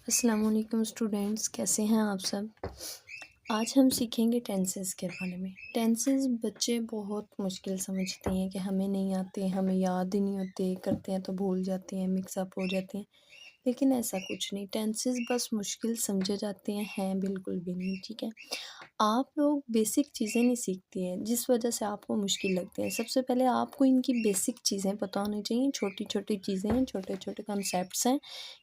अस्सलाम वालेकुम स्टूडेंट्स, कैसे हैं आप सब। आज हम सीखेंगे टेंसेस के बारे में। टेंसेस बच्चे बहुत मुश्किल समझते हैं कि हमें नहीं आते, हमें याद ही नहीं होते, करते हैं तो भूल जाते हैं, मिक्सअप हो जाते हैं। लेकिन ऐसा कुछ नहीं, टेंसेस बस मुश्किल समझे जाते हैं बिल्कुल भी नहीं, ठीक है। आप लोग बेसिक चीज़ें नहीं सीखते हैं जिस वजह से आपको मुश्किल लगती है। सबसे पहले आपको इनकी बेसिक चीज़ें पता होनी चाहिए, छोटी छोटी चीज़ें हैं, छोटे छोटे कॉन्सेप्ट्स हैं।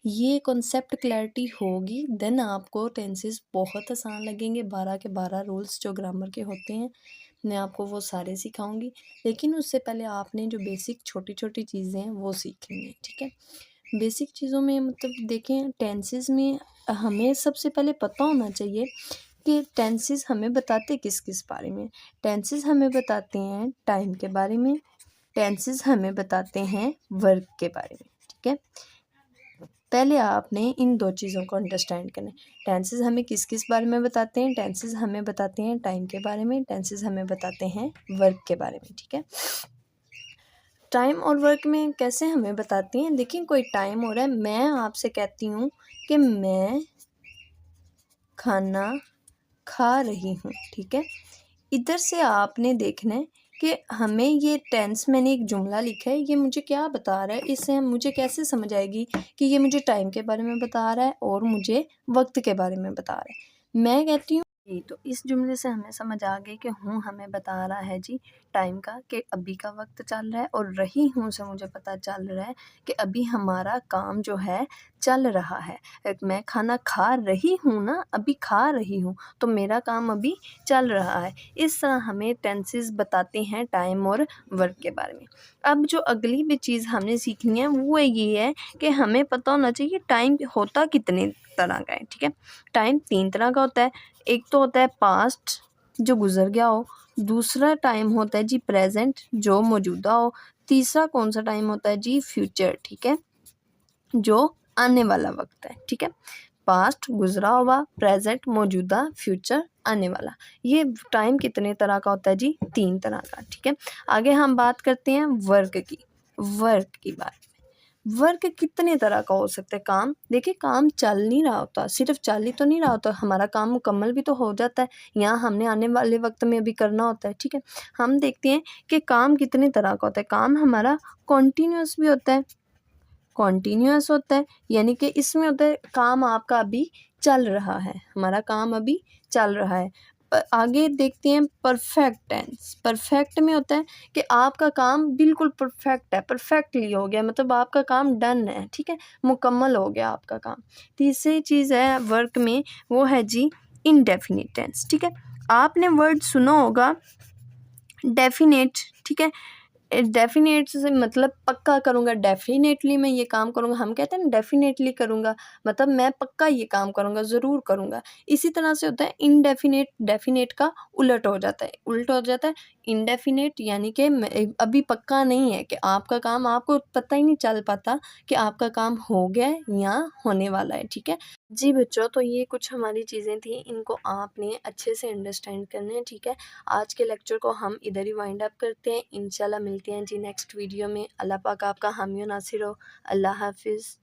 ये कॉन्सेप्ट क्लैरिटी होगी देन आपको टेंसेस बहुत आसान लगेंगे। 12 के 12 रूल्स जो ग्रामर के होते हैं, मैं आपको वो सारे सिखाऊंगी। लेकिन उससे पहले आपने जो बेसिक छोटी छोटी चीज़ें हैं वो सीखनी है, ठीक है। बेसिक चीज़ों में मतलब देखें, टेंसेस में हमें सबसे पहले पता होना चाहिए कि टेंसेस हमें बताते किस किस बारे में। टेंसेस हमें बताते हैं टाइम के बारे में, टेंसेस हमें बताते हैं वर्क के बारे में, ठीक है। पहले आपने इन दो चीज़ों को अंडरस्टैंड करना है। टेंसेस हमें किस किस बारे में बताते हैं। टेंसेस हमें बताते हैं टाइम के बारे में, टेंसेस हमें बताते हैं वर्क के बारे में, ठीक है। टाइम और वर्क में कैसे हमें बताती हैं। देखिए, कोई टाइम हो रहा है, मैं आपसे कहती हूँ कि मैं खाना खा रही हूँ, ठीक है। इधर से आपने देखना है कि हमें ये टेंस, मैंने एक जुमला लिखा है, ये मुझे क्या बता रहा है, इससे मुझे कैसे समझ आएगी कि ये मुझे टाइम के बारे में बता रहा है और मुझे वक्त के बारे में बता रहा है। मैं कहती हूँ जी, तो इस जुमले से हमें समझ आ गई कि हूँ हमें बता रहा है जी टाइम का, कि अभी का वक्त चल रहा है, और रही हूँ से मुझे पता चल रहा है कि अभी हमारा काम जो है चल रहा है। मैं खाना खा रही हूँ ना, अभी खा रही हूँ, तो मेरा काम अभी चल रहा है। इस तरह हमें टेंसेस बताते हैं टाइम और वर्क के बारे में। अब जो अगली भी चीज़ हमने सीखनी है वो ये है कि हमें पता होना चाहिए टाइम होता कितने तरह का है, ठीक है। टाइम 3 तरह का होता है। एक तो होता है पास्ट, जो गुजर गया हो। दूसरा टाइम होता है जी प्रेजेंट, जो मौजूदा हो। तीसरा कौन सा टाइम होता है जी फ्यूचर, ठीक है, जो आने वाला वक्त है, ठीक है। पास्ट गुजरा हुआ, प्रेजेंट मौजूदा, फ्यूचर आने वाला। ये टाइम कितने तरह का होता है जी 3 तरह का, ठीक है। आगे हम बात करते हैं वर्क की। वर्क की बात, वर्क कितने तरह का हो सकता है। काम, देखिए काम चल नहीं रहा होता, सिर्फ चल ही तो नहीं रहा होता, हमारा काम मुकम्मल भी तो हो जाता है। यहाँ हमने आने वाले वक्त में भी करना होता है, ठीक है। हम देखते हैं कि काम कितने तरह का होता है। काम हमारा कॉन्टीन्यूस भी होता है, कॉन्टीन्यूअस होता है, यानी कि इसमें होता है काम आपका अभी चल रहा है, हमारा काम अभी चल रहा है। आगे देखते हैं परफेक्ट टेंस। परफेक्ट में होता है कि आपका काम बिल्कुल परफेक्ट है, परफेक्टली हो गया, मतलब आपका काम डन है, ठीक है, मुकम्मल हो गया आपका काम। तीसरी चीज़ है वर्क में, वो है जी इनडेफिनिट टेंस, ठीक है। आपने वर्ड सुना होगा डेफिनेट, ठीक है। डेफिनेट से मतलब पक्का करूँगा, डेफिनेटली मैं ये काम करूँगा। हम कहते हैं ना डेफिनेटली करूँगा, मतलब मैं पक्का ये काम करूँगा, ज़रूर करूँगा। इसी तरह से होता है इनडेफिनेट, डेफिनेट का उलट हो जाता है, उल्टा हो जाता है। इनडेफिनेट यानी कि अभी पक्का नहीं है कि आपका काम, आपको पता ही नहीं चल पाता कि आपका काम हो गया है या होने वाला है, ठीक है। जी बच्चों, तो ये कुछ हमारी चीज़ें थी, इनको आपने अच्छे से अंडरस्टैंड करना है, ठीक है। आज के लेक्चर को हम इधर ही वाइंड अप करते हैं। इंशाल्लाह मिलते हैं जी नेक्स्ट वीडियो में। अल्लाह पाक आपका हामी और नासिर हो। अल्लाह हाफिज़।